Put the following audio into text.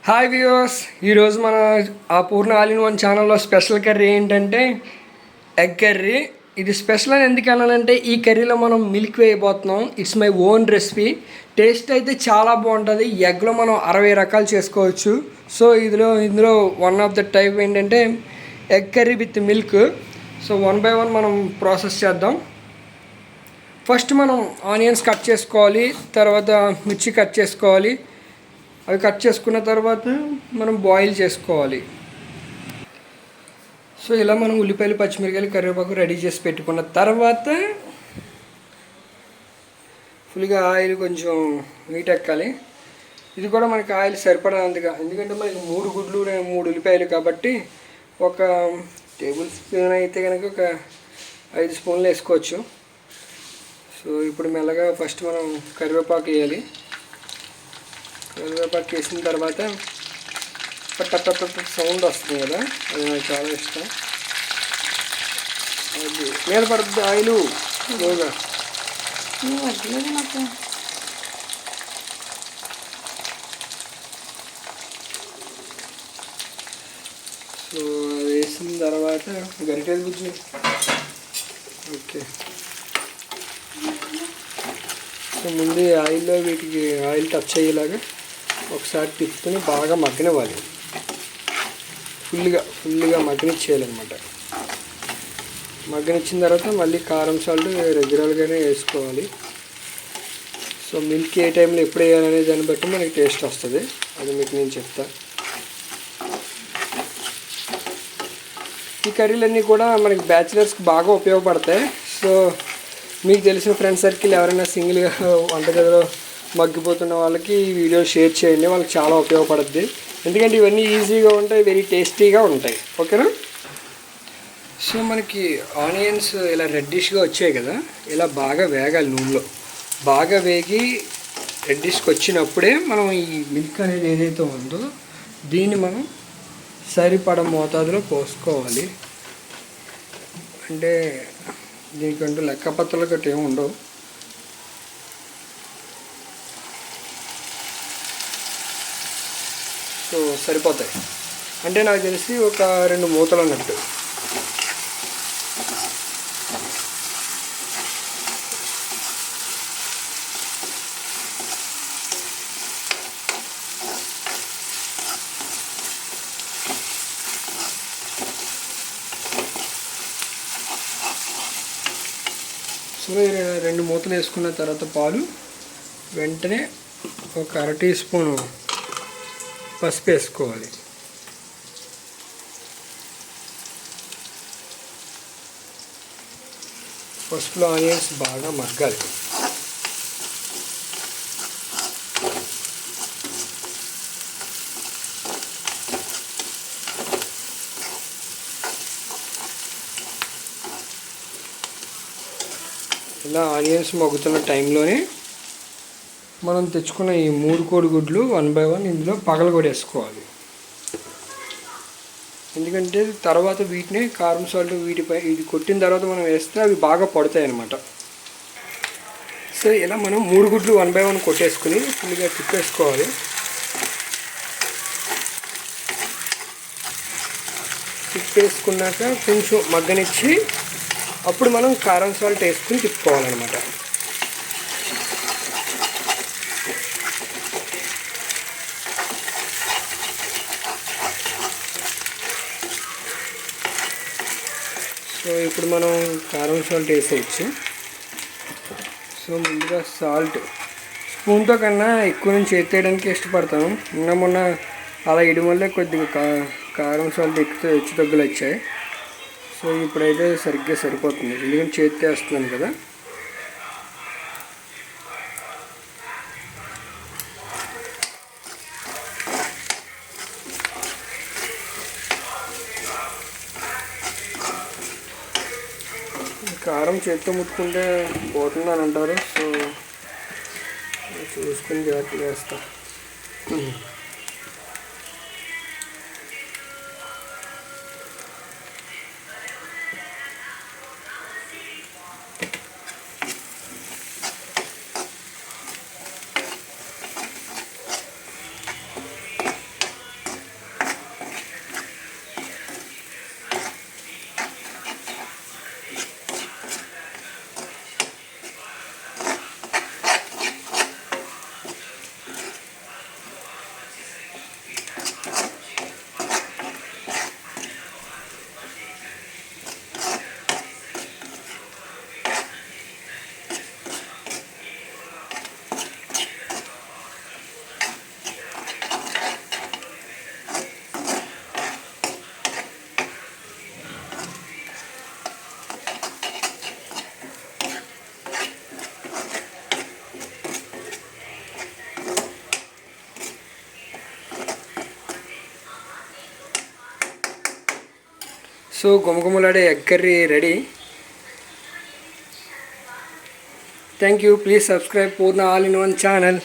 Hi viewers, ఈరోజు మన ఆ పూర్ణ ఆల్ ఇన్ వన్ ఛానల్లో స్పెషల్ కర్రీ ఏంటంటే ఎగ్ కర్రీ. ఇది స్పెషల్ అని ఎందుకు అనాలంటే ఈ కర్రీలో మనం మిల్క్ వేయబోతున్నాం. It's my own recipe. Taste అయితే చాలా బాగుంటుంది. ఎగ్లో మనం 60 రకాలు చేసుకోవచ్చు. సో ఇందులో వన్ ఆఫ్ ద టైప్ ఏంటంటే egg curry with milk. So 1 by 1 మనం ప్రాసెస్ చేద్దాం. ఫస్ట్ మనం ఆనియన్స్ కట్ చేసుకోవాలి, తర్వాత మిర్చి కట్ చేసుకోవాలి. అవి కట్ చేసుకున్న తర్వాత మనం బాయిల్ చేసుకోవాలి. సో ఇలా మనం ఉల్లిపాయలు, పచ్చిమిరకాయలు, కరివేపాకు రెడీ చేసి పెట్టుకున్న తర్వాత ఫుల్గా ఆయిల్ కొంచెం హీట్ ఎక్కాలి. ఇది కూడా మనకి ఆయిల్ సరిపడనంతగా, ఎందుకంటే మనకి 3 గుడ్లు 3 ఉల్లిపాయలు కాబట్టి ఒక టేబుల్ స్పూన్ అయితే కనుక ఒక 5 స్పూన్లు వేసుకోవచ్చు. సో ఇప్పుడు మెల్లగా ఫస్ట్ మనం కరివేపాకు వేయాలి. కరివేపాకు వేసిన తర్వాత పట్ట సౌండ్ వస్తుంది కదా, అది నాకు చాలా ఇష్టం. అది మీద పడుతుంది ఆయిల్ లోగా. సో అది వేసిన తర్వాత గరిటెలు గుజ్జు. ఓకే, సో ముందు ఆయిల్లో వీటికి ఆయిల్ టచ్ అయ్యేలాగా ఒకసారి తిప్పుకొని బాగా మగ్గనివ్వాలి. ఫుల్గా మగ్గనిచ్చేయాలన్నమాట. మగ్గనిచ్చిన తర్వాత మళ్ళీ కారం సాల్ట్ రెగ్యులర్గానే వేసుకోవాలి. సో మిల్క్ ఏ టైంలో ఎప్పుడు వేయాలనే దాన్ని బట్టి మనకి టేస్ట్ వస్తుంది. అది మీకు నేను చెప్తా. ఈ కర్రీలన్నీ కూడా మనకి బ్యాచిలర్స్కి బాగా ఉపయోగపడతాయి. సో మీకు తెలిసిన ఫ్రెండ్ సర్కిల్ ఎవరైనా సింగిల్గా వంటగదిలో మగ్గిపోతున్న వాళ్ళకి ఈ వీడియో షేర్ చేయండి, వాళ్ళకి చాలా ఉపయోగపడుద్ది. ఎందుకంటే ఇవన్నీ ఈజీగా ఉంటాయి, వెరీ టేస్టీగా ఉంటాయి. ఓకేనా? సో మనకి ఆనియన్స్ ఇలా రెడ్డిష్గా వచ్చాయి కదా, ఇలా బాగా వేగాలి. నూనెలో బాగా వేగి రెడ్డిష్కి వచ్చినప్పుడే మనం ఈ మిల్క్ అనేది ఏదైతే ఉందో దీన్ని మనం సరిపడ మోతాదులో పోసుకోవాలి. అంటే దీనికంటూ లెక్కపత్రాలు గట్రా ఏమి ఉండవు. సో సరిపోతాయి. అంటే నాకు తెలిసి ఒక 2 మూతలు అన్నట్టు. సో 2 మూతలు వేసుకున్న తర్వాత పాలు వెంటనే ఒక 1/2 టీ స్పూను పసుపు వేసుకోవాలి. పసుపులో ఆనియన్స్ బాగా మగ్గాలి. ఇలా ఆనియన్స్ మగ్గుతున్న టైంలోనే మనం తెచ్చుకున్న ఈ 3 కోడిగుడ్లు 1 by 1 ఇందులో పగలగొడేసుకోవాలి. ఎందుకంటే తర్వాత వీటిని కారం సాల్ట్ వీటిపై ఇది కొట్టిన తర్వాత మనం వేస్తే అవి బాగా పడతాయి అన్నమాట. సో ఇలా మనం 3 గుడ్లు 1 by 1 కొట్టేసుకుని ఫుల్గా తిప్పేసుకోవాలి. తిప్పేసుకున్నాక కొంచెం మగ్గనిచ్చి అప్పుడు మనం కారం సాల్ట్ వేసుకుని తిప్పుకోవాలన్నమాట. సో ఇప్పుడు మనం కారం సాల్ట్ వేసేయచ్చు. సో ముందుగా సాల్ట్ స్పూన్తో కన్నా ఎక్కువ నేను చేతివేయడానికి ఇష్టపడతాను. మొన్న అలా వేయడం వల్లే కొద్దిగా కారం సాల్ట్ ఎక్కువ హెచ్చు తగ్గులు వచ్చాయి. సో ఇప్పుడైతే సరిగ్గా సరిపోతుంది, ఎందుకంటే చేతితో వేస్తున్నాను కదా. కారం చేతితో ముట్టుకుంటే పోతుందని అంటారు. సో చూసుకుని జాగ్రత్తగా వేస్తా. సో గుమగుమలాడే egg curry ready. Thank you. Please subscribe Purna all in one channel.